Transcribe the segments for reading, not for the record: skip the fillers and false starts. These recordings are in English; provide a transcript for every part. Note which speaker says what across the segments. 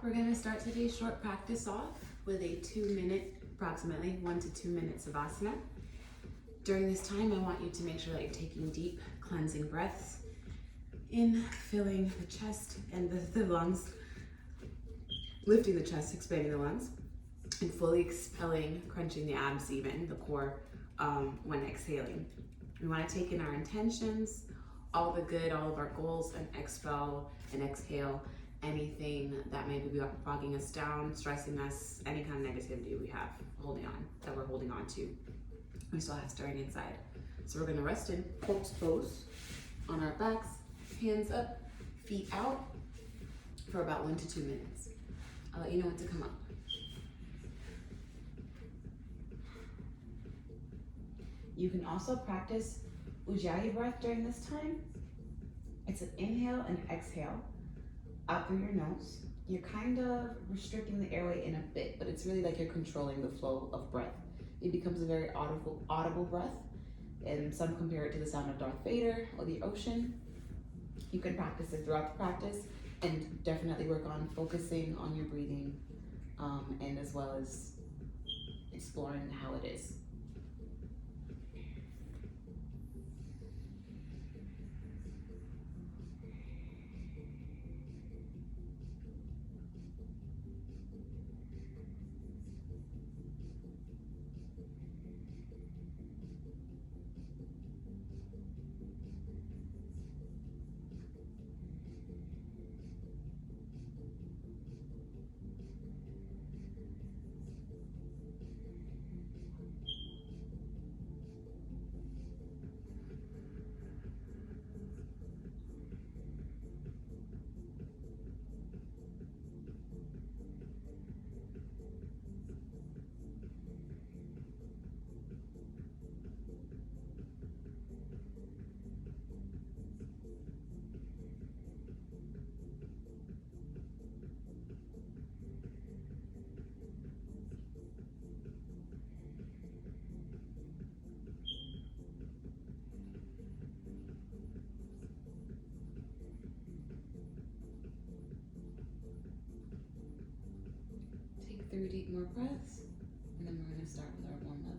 Speaker 1: We're gonna start today's short practice off with a 2-minute, approximately 1 to 2 minute Savasana. During this time, I want you to make sure that you're taking deep, cleansing breaths in, filling the chest and the lungs, lifting the chest, expanding the lungs, and fully expelling, crunching the abs even, the core, when exhaling. We want to take in our intentions, all the good, all of our goals, and expel and exhale anything that may be bogging us down, stressing us, any kind of negativity we have that we're holding on to. We still have stirring inside. So we're going to rest in corpse pose on our backs, hands up, feet out for about 1 to 2 minutes. I'll let you know when to come up. You can also practice Ujjayi breath during this time. It's an inhale and exhale out through your nose. You're kind of restricting the airway in a bit, but it's really like you're controlling the flow of breath. It becomes a very audible breath, and some compare it to the sound of Darth Vader or the ocean. You can practice it throughout the practice and definitely work on focusing on your breathing and as well as exploring how it is. Take 3 deep more breaths, and then we're going to start with our warm-up.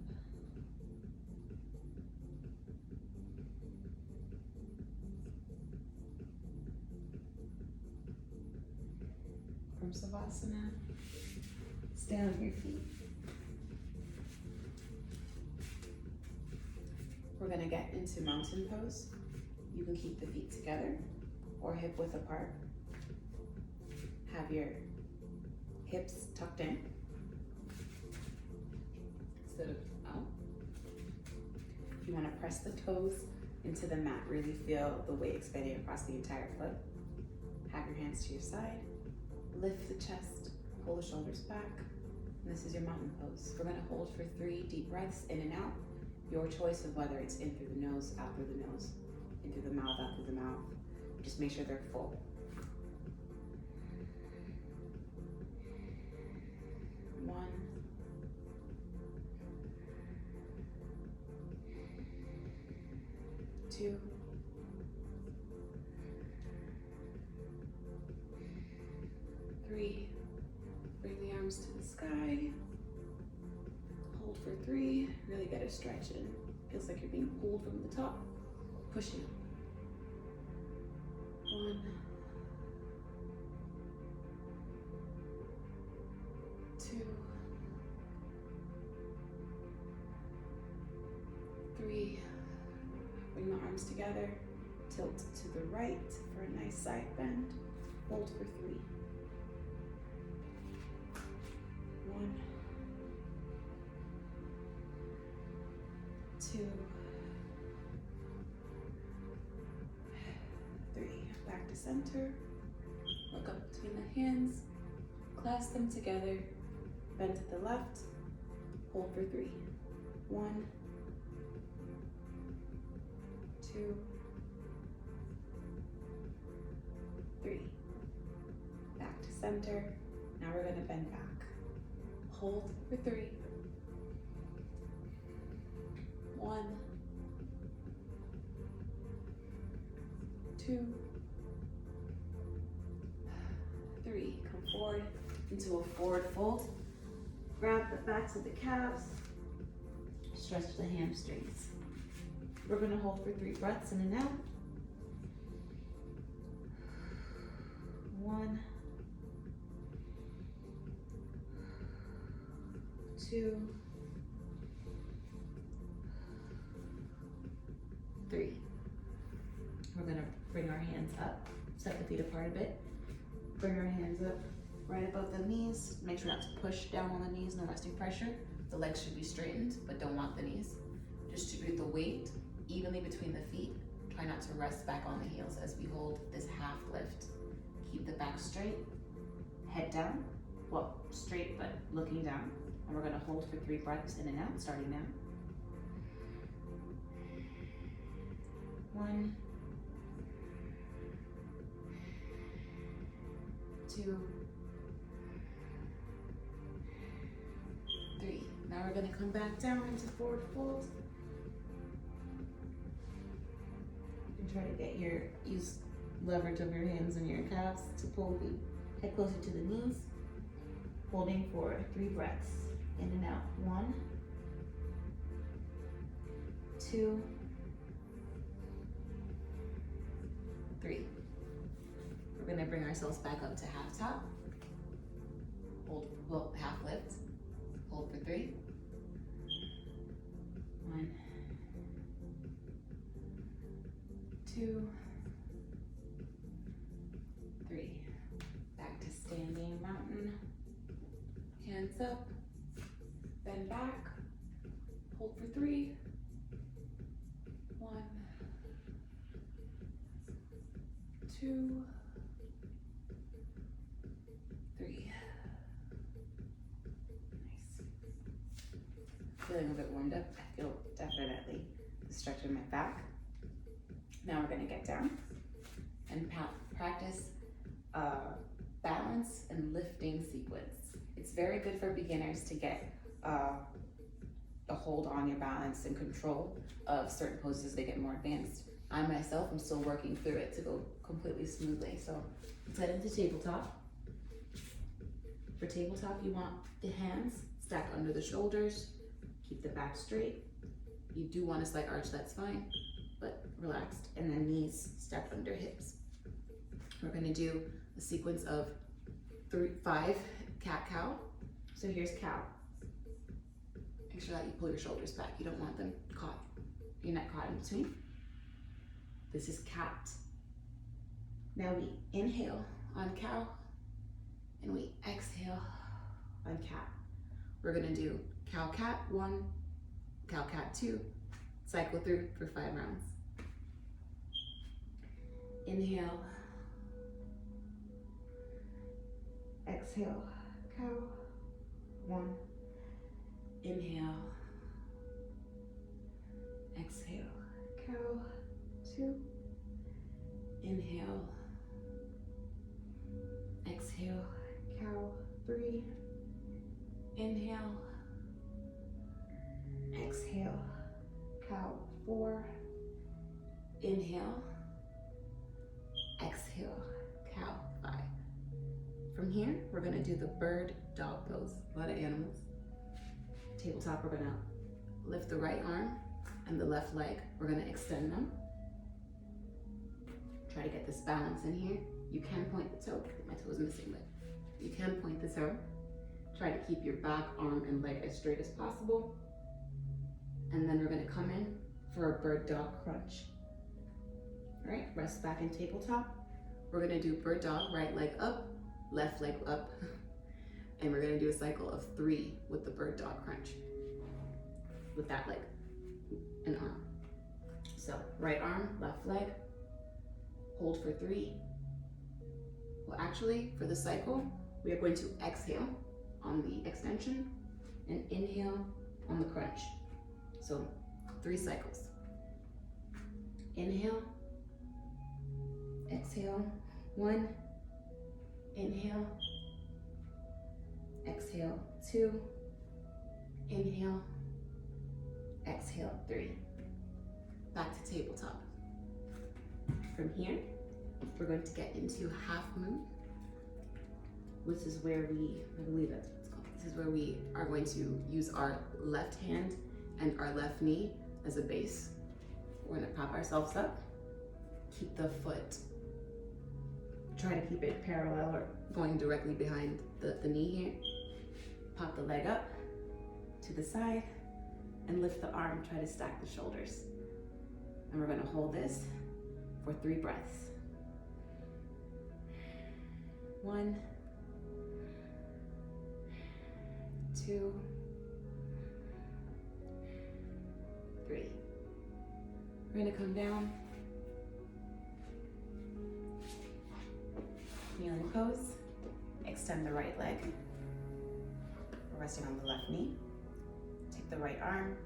Speaker 1: From Savasana, stand on your feet. We're going to get into mountain pose. You can keep the feet together or hip width apart. Have your hips tucked in instead of out. If you want to press the toes into the mat, really feel the weight expanding across the entire foot. Have your hands to your side. Lift the chest, pull the shoulders back. And this is your mountain pose. We're going to hold for 3 deep breaths in and out. Your choice of whether it's in through the nose, out through the nose, in through the mouth, out through the mouth. Just make sure they're full. 1, 2, 3. Bring the arms to the sky. Hold for 3. Really get a stretch in. Feels like you're being pulled from the top. Pushing up. 1, 2, 3. Bring the arms together. Tilt to the right for a nice side bend. Hold for 3. 1, 2, 3. Back to center. Look up between the hands. Clasp them together. Bend to the left. Hold for 3. 1, 2, 3. Back to center. Now we're going to bend back. Hold for 3. 1, 2, 3. Come forward. forward into a forward fold. Grab the backs of the calves, stretch the hamstrings. We're gonna hold for 3 breaths in and out. 1, 2, 3. We're gonna bring our hands up, step the feet apart a bit. Bring our hands up right above the knees. Make sure not to push down on the knees, no resting pressure. The legs should be straightened, but don't lock the knees. Distribute the weight evenly between the feet. Try not to rest back on the heels as we hold this half lift. Keep the back straight, head down, well, straight but looking down. And we're gonna hold for 3 breaths in and out, starting now. 1, 2, 3. Now we're gonna come back down into forward fold. You can try to use leverage of your hands and your calves to pull the head closer to the knees. Holding for 3 breaths, in and out. 1, 2, 3. We're gonna bring ourselves back up to half top. Hold, well, half lift. Hold for 3. 1, 2, 3. Back to standing mountain. Hands up, bend back, hold for 3. 1, 2, 3. Nice. Feeling a bit warmed up. I feel definitely the stretch in my back. Now we're gonna get down and practice balance and lifting sequence. It's very good for beginners to get a hold on your balance and control of certain poses as they get more advanced. I myself am still working through it to go completely smoothly. So let's head into tabletop. For tabletop, you want the hands stacked under the shoulders. Keep the back straight. You do want a slight arch, that's fine, but relaxed. And then knees stacked under hips. We're gonna do a sequence of 5 cat-cow. So here's cow. Make sure that you pull your shoulders back. You don't want them caught, your neck caught in between. This is cat. Now we inhale on cow, and we exhale on cat. We're gonna do cow-cat 1, cow-cat 2, cycle through for 5 rounds. Inhale. Exhale, cow. 1. Inhale. Exhale, cow. 2. Inhale. Exhale, cow. 3. Inhale. Exhale, cow. 4. Inhale. Exhale, cow. 5. From here, we're gonna do the bird dog pose. A lot of animals. Tabletop, we're gonna lift the right arm and the left leg. We're gonna extend them. Try to get this balance in here. You can point the toe. My toe's missing, but you can point the toe. Try to keep your back, arm, and leg as straight as possible. And then we're gonna come in for a bird dog crunch. All right, rest back in tabletop. We're gonna do bird dog, right leg up, left leg up, and we're gonna do a cycle of 3 with the bird dog crunch with that leg and arm. So right arm, left leg, hold for 3. Well, actually, for the cycle, we are going to exhale on the extension and inhale on the crunch. So 3 cycles. Inhale, exhale, 1, inhale, exhale, 2, inhale, exhale, 3. Back to tabletop. From here, we're going to get into half moon. This is where I believe that's what it's called. This is where we are going to use our left hand and our left knee as a base. We're gonna prop ourselves up, keep the foot, try to keep it parallel or going directly behind the knee here. Pop the leg up to the side and lift the arm, try to stack the shoulders. And we're gonna hold this for 3 breaths. 1, 2, 3. We're gonna come down, kneeling pose, extend the right leg. We're resting on the left knee. Take the right arm,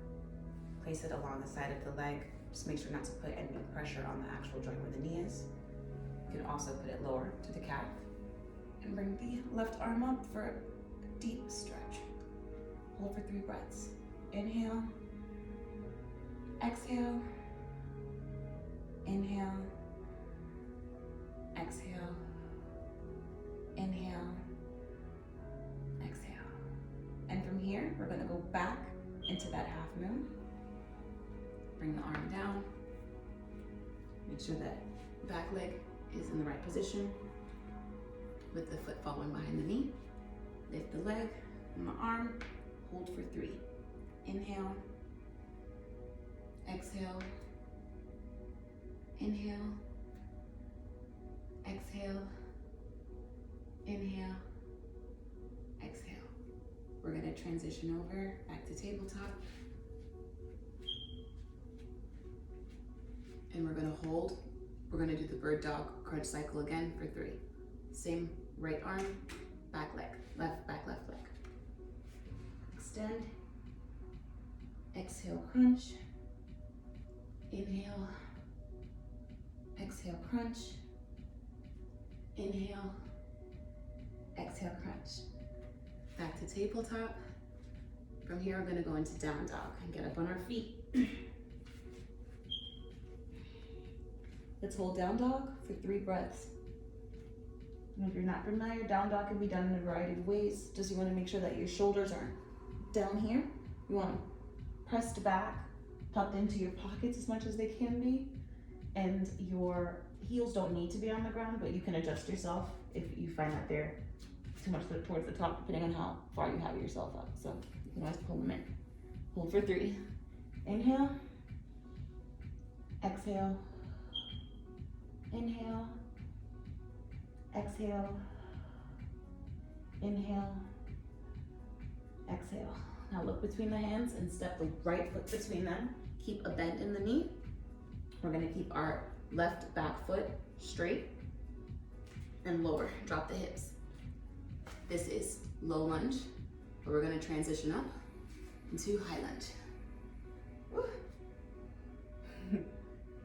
Speaker 1: place it along the side of the leg. Just make sure not to put any pressure on the actual joint where the knee is. You can also put it lower to the calf and bring the left arm up for a deep stretch. Hold for 3 breaths. Inhale, exhale, inhale, exhale, inhale, exhale. And from here, we're gonna go back into that half moon. Bring the arm down. Make sure that back leg is in the right position with the foot following behind the knee. Lift the leg and the arm. Hold for 3. Inhale, exhale, inhale, exhale, inhale, exhale. We're gonna transition over back to tabletop. And we're gonna hold. We're gonna do the bird dog crunch cycle again for 3. Same right arm, back leg, left, back, left leg. Extend, exhale, crunch, inhale, exhale, crunch, inhale, exhale, crunch. Back to tabletop. From here, we're gonna go into down dog and get up on our feet. Let's hold down dog for 3 breaths. And if you're not familiar, down dog can be done in a variety of ways. Just you want to make sure that your shoulders are down here. You want them pressed back, tucked into your pockets as much as they can be. And your heels don't need to be on the ground, but you can adjust yourself if you find that they're too much towards the top, depending on how far you have yourself up. So you can always pull them in. Hold for 3. Inhale, exhale, inhale, exhale, inhale, exhale. Now look between the hands and step the right foot between them. Keep a bend in the knee. We're gonna keep our left back foot straight and lower. Drop the hips. This is low lunge, but we're gonna transition up into high lunge.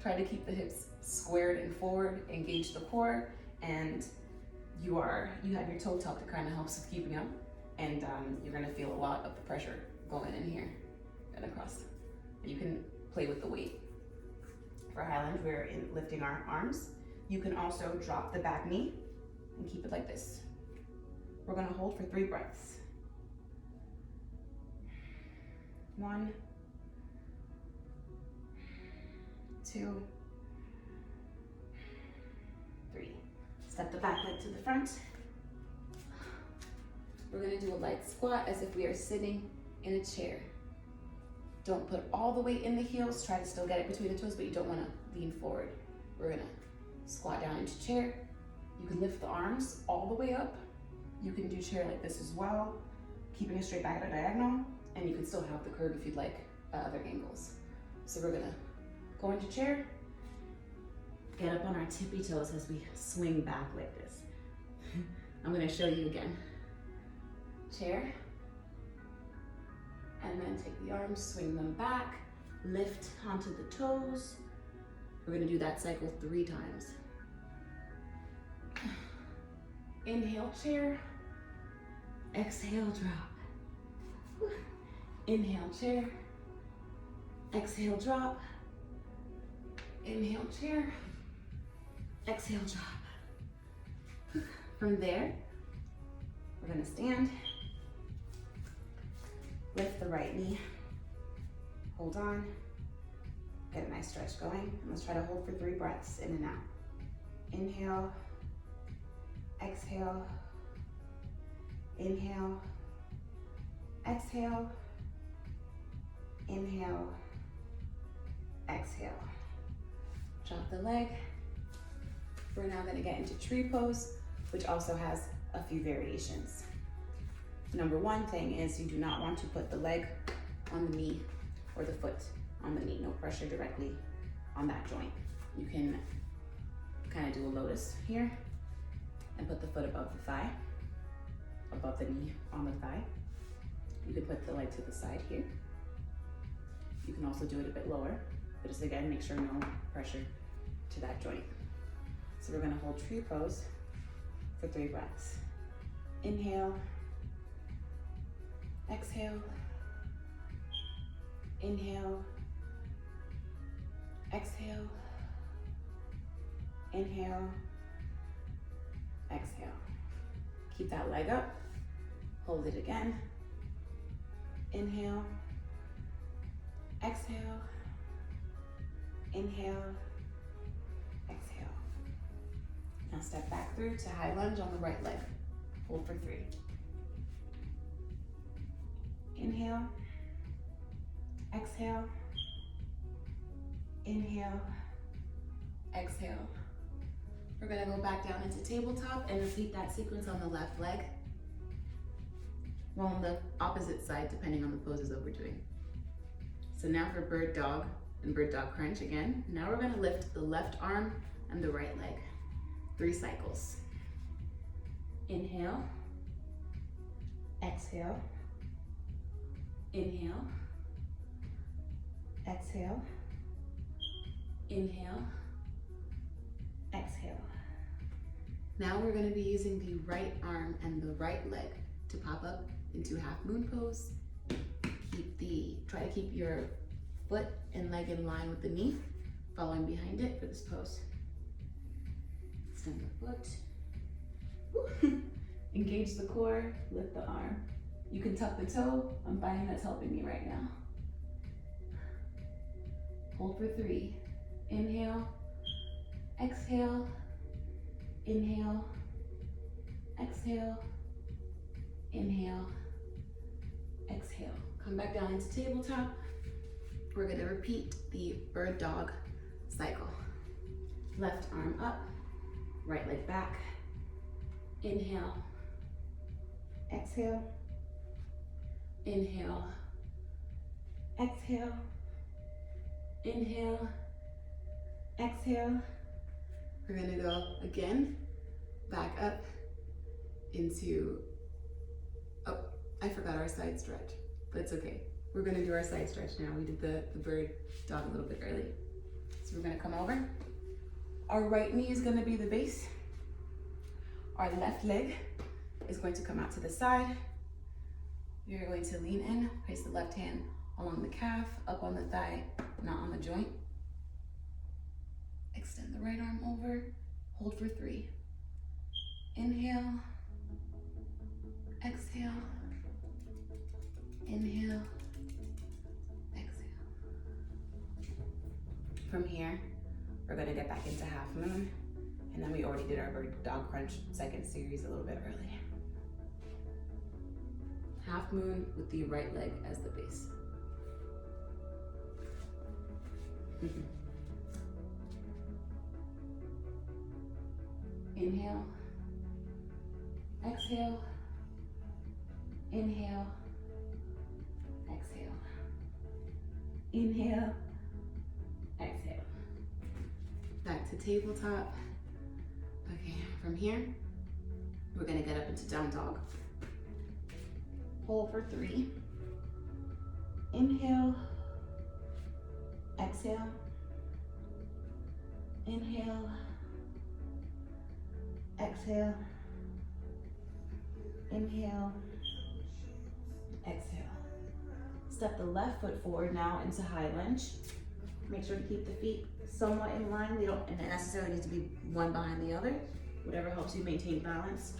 Speaker 1: Try to keep the hips squared and forward, engage the core, and you have your toe tuck that kind of helps with keeping up, and you're gonna feel a lot of the pressure going in here and across. You can play with the weight. For high lunge, we're lifting our arms. You can also drop the back knee and keep it like this. We're gonna hold for 3 breaths. 1, 2, 3. Step the back leg to the front. We're gonna do a light squat as if we are sitting in a chair. Don't put all the weight in the heels. Try to still get it between the toes, but you don't wanna lean forward. We're gonna squat down into chair. You can lift the arms all the way up. You can do chair like this as well, keeping a straight back at a diagonal, and you can still have the curve if you'd like at other angles. So we're gonna go into chair, get up on our tippy toes as we swing back like this. I'm gonna show you again. Chair, and then take the arms, swing them back, lift onto the toes. We're gonna do that cycle 3 times. Inhale, chair. Exhale, drop. Inhale, chair. Exhale, drop. Inhale, chair. Exhale, drop. From there, We're gonna stand, lift the right knee, hold on, get a nice stretch going, and let's try to hold for 3 breaths in and out. Inhale, exhale, inhale, exhale, inhale, exhale. Drop the leg. We're now gonna get into tree pose, which also has a few variations. Number one thing is you do not want to put the leg on the knee or the foot on the knee. No pressure directly on that joint. You can kind of do a lotus here and put the foot above the thigh, above the knee on the thigh. You can put the leg to the side here. You can also do it a bit lower, but just again, make sure no pressure to that joint. So we're gonna hold tree pose for 3 breaths. Inhale, exhale, inhale, exhale, inhale, exhale. Keep that leg up, hold it again. Inhale, exhale, inhale, exhale. Now step back through to high lunge on the right leg. Hold for 3. Inhale, exhale, inhale, exhale. We're gonna go back down into tabletop and repeat that sequence on the left leg. Well, on the opposite side, depending on the poses that we're doing. So now for bird dog and bird dog crunch again. Now we're gonna lift the left arm and the right leg. 3 cycles. Inhale, exhale, inhale, exhale, inhale, exhale. Now we're gonna be using the right arm and the right leg to pop up into half moon pose. Try to keep your foot and leg in line with the knee, following behind it for this pose. Extend the foot. Woo. Engage the core, lift the arm. You can tuck the toe. I'm finding that's helping me right now. Hold for 3. Inhale, exhale, inhale, exhale, inhale, exhale. Come back down into tabletop. We're gonna repeat the bird dog cycle. Left arm up, right leg back. Inhale, exhale, inhale, exhale, inhale, exhale. We're gonna go again, back up into, oh, I forgot our side stretch, but it's okay. We're gonna do our side stretch now. We did the bird dog a little bit early. So we're gonna come over. Our right knee is gonna be the base. Our left leg is going to come out to the side. You're going to lean in, place the left hand along the calf, up on the thigh, not on the joint. Extend the right arm over, hold for 3. Inhale, exhale, inhale, exhale. From here, we're gonna get back into half moon, and then we already did our bird dog crunch second series a little bit early. Half moon with the right leg as the base. Inhale, exhale, inhale, exhale, inhale, exhale. Back to tabletop. Okay, from here, we're gonna get up into down dog. Hold for 3. Inhale, exhale, inhale, exhale, inhale, exhale. Step the left foot forward now into high lunge. Make sure to keep the feet somewhat in line. They don't necessarily need to be one behind the other. Whatever helps you maintain balance.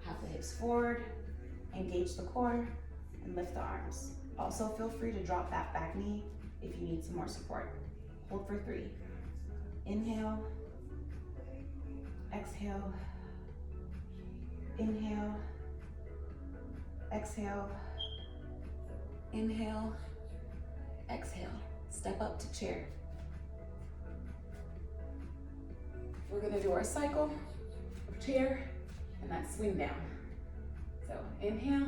Speaker 1: Have the hips forward, engage the core, and lift the arms. Also feel free to drop that back knee if you need some more support. Hold for 3. Inhale, exhale, inhale, exhale, inhale, exhale. Step up to chair. We're gonna do our cycle of chair and that swing down. So inhale,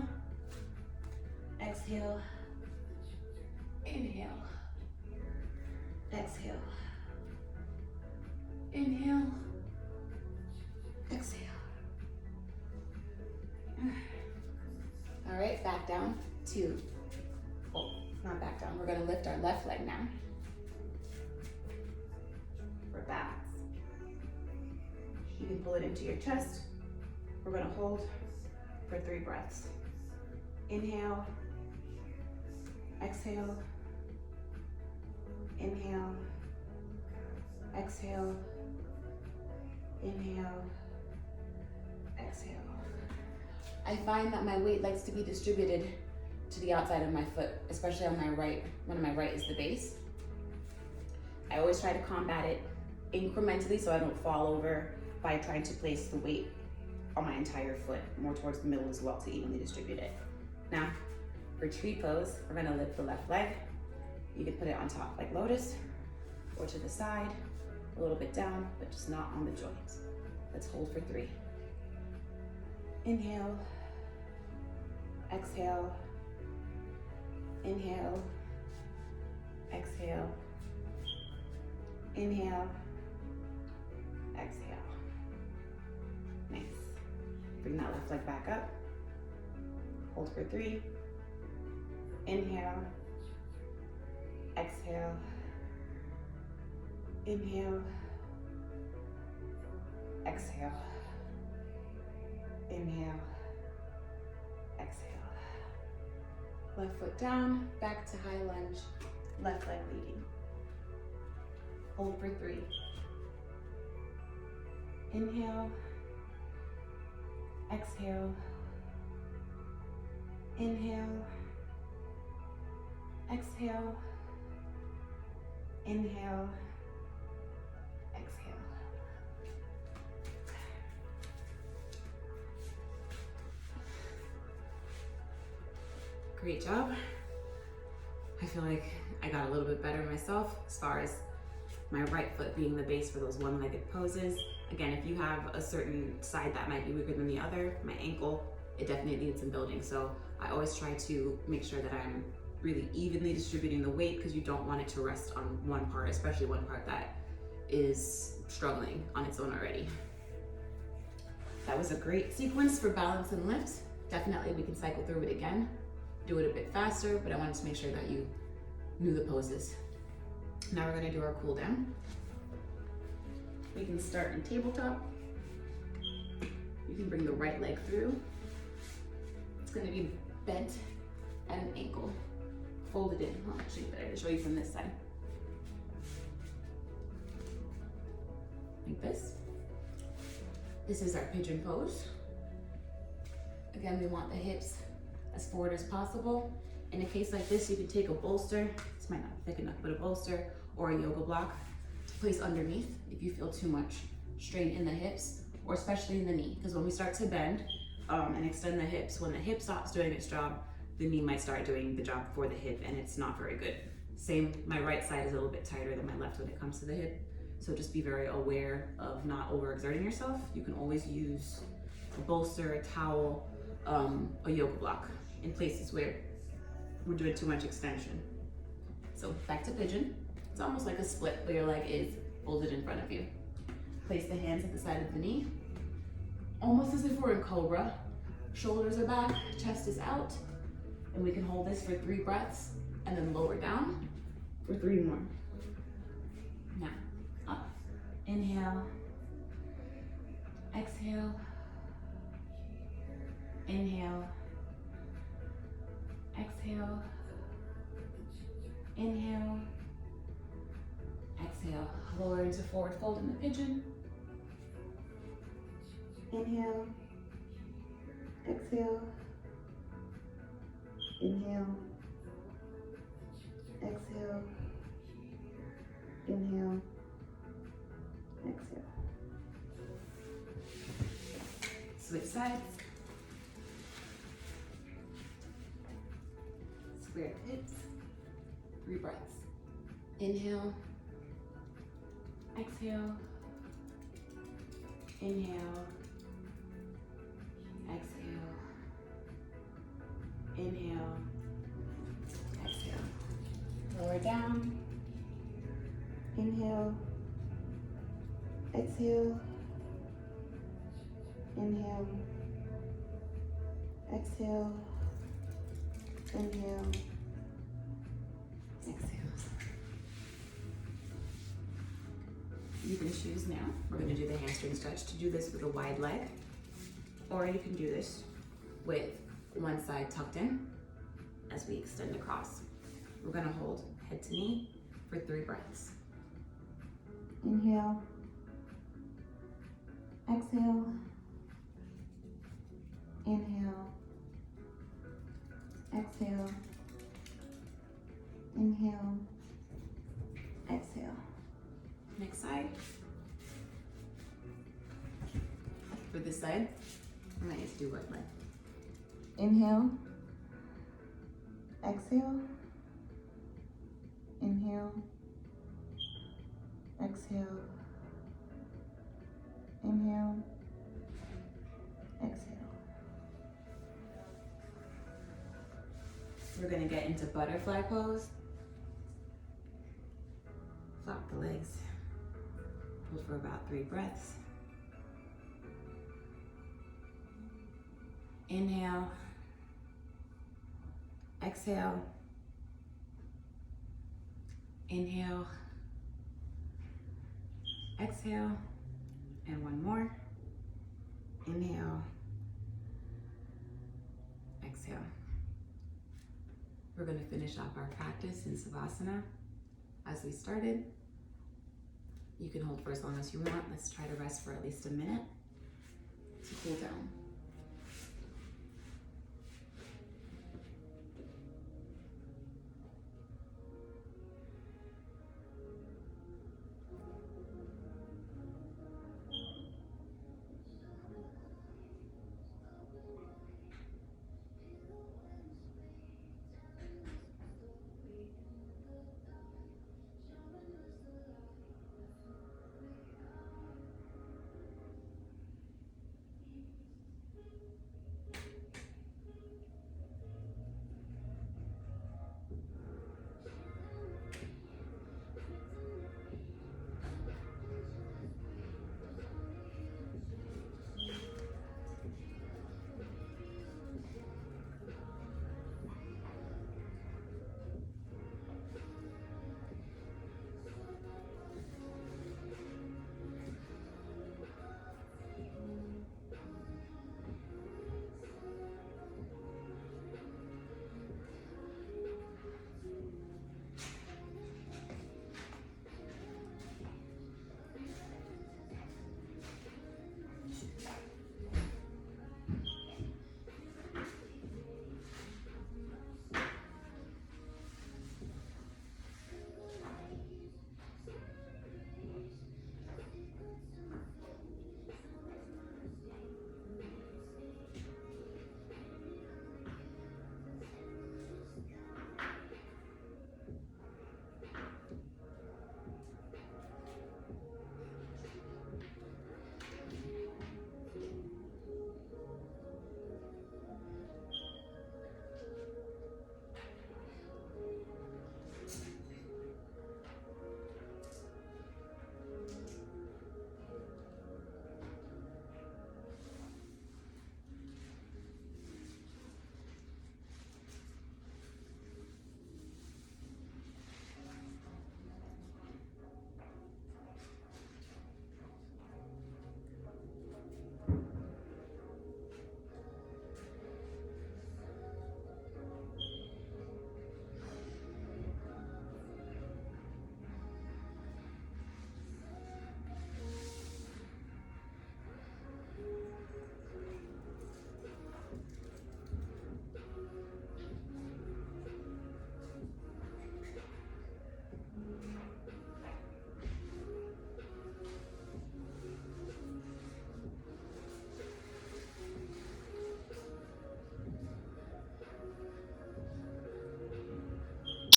Speaker 1: exhale, inhale, exhale, inhale, exhale. All right, back down to, not back down. We're gonna lift our left leg now for balance. You can pull it into your chest. We're gonna hold for 3 breaths. Inhale, exhale, inhale, exhale, inhale, exhale. I find that my weight likes to be distributed to the outside of my foot, especially on my right, when my right is the base. I always try to combat it incrementally so I don't fall over by trying to place the weight on my entire foot, more towards the middle as well to evenly distribute it. Now, for tree pose, we're gonna lift the left leg. You can put it on top like lotus, or to the side, a little bit down, but just not on the joint. Let's hold for 3. Inhale, exhale, inhale, exhale, inhale, exhale. Nice. Bring that left leg back up. Hold for 3. Inhale, exhale, inhale, exhale, inhale, exhale. Left foot down, back to high lunge, left leg leading. Hold for 3. Inhale, exhale, inhale, exhale, inhale, exhale. Great job. I feel like I got a little bit better myself as far as my right foot being the base for those one-legged poses. Again, if you have a certain side that might be weaker than the other, my ankle, it definitely needs some building. So I always try to make sure that I'm really evenly distributing the weight, because you don't want it to rest on one part, especially one part that is struggling on its own already. That was a great sequence for balance and lift. Definitely we can cycle through it again, do it a bit faster, but I wanted to make sure that you knew the poses. Now we're gonna do our cool down. We can start in tabletop. You can bring the right leg through. It's gonna be bent at an ankle, folded in. Well, actually better to show you from this side. Like this. This is our pigeon pose. Again, we want the hips as forward as possible. In a case like this, you can take a bolster. This might not be thick enough, but a bolster or a yoga block to place underneath if you feel too much strain in the hips, or especially in the knee. Because when we start to bend and extend the hips, when the hip stops doing its job, the knee might start doing the job for the hip, and it's not very good. Same, my right side is a little bit tighter than my left when it comes to the hip. So just be very aware of not overexerting yourself. You can always use a bolster, a towel, a yoga block in places where we're doing too much extension. So back to pigeon. It's almost like a split where your leg is folded in front of you. Place the hands at the side of the knee, almost as if we're in cobra. Shoulders are back, chest is out, and we can hold this for 3 breaths and then lower down for 3 more. Now, up. Inhale, exhale, inhale, exhale, inhale, exhale. Lower into forward fold in the pigeon. Inhale,
Speaker 2: exhale, inhale, exhale, inhale, exhale.
Speaker 1: Switch sides. Square hips. 3 breaths. Inhale. Exhale. Inhale. Exhale. Inhale. Exhale. Lower down.
Speaker 2: Inhale, exhale, inhale, exhale, inhale,
Speaker 1: Exhale. You can choose now. We're going to do the hamstring stretch. To do this with a wide leg, or you can do this with one side tucked in as we extend across. We're going to hold head to knee for 3 breaths.
Speaker 2: inhale, exhale, inhale, exhale, inhale, exhale.
Speaker 1: Next side. For this side, I might need to do one leg.
Speaker 2: Inhale, exhale, inhale, exhale, inhale, exhale.
Speaker 1: We're going to get into butterfly pose. Flop the legs. Hold for about 3 breaths. Inhale. Exhale. Inhale. Exhale. And one more. Inhale. Exhale. We're going to finish off our practice in Savasana as we started. You can hold for as long as you want. Let's try to rest for at least a minute to cool down.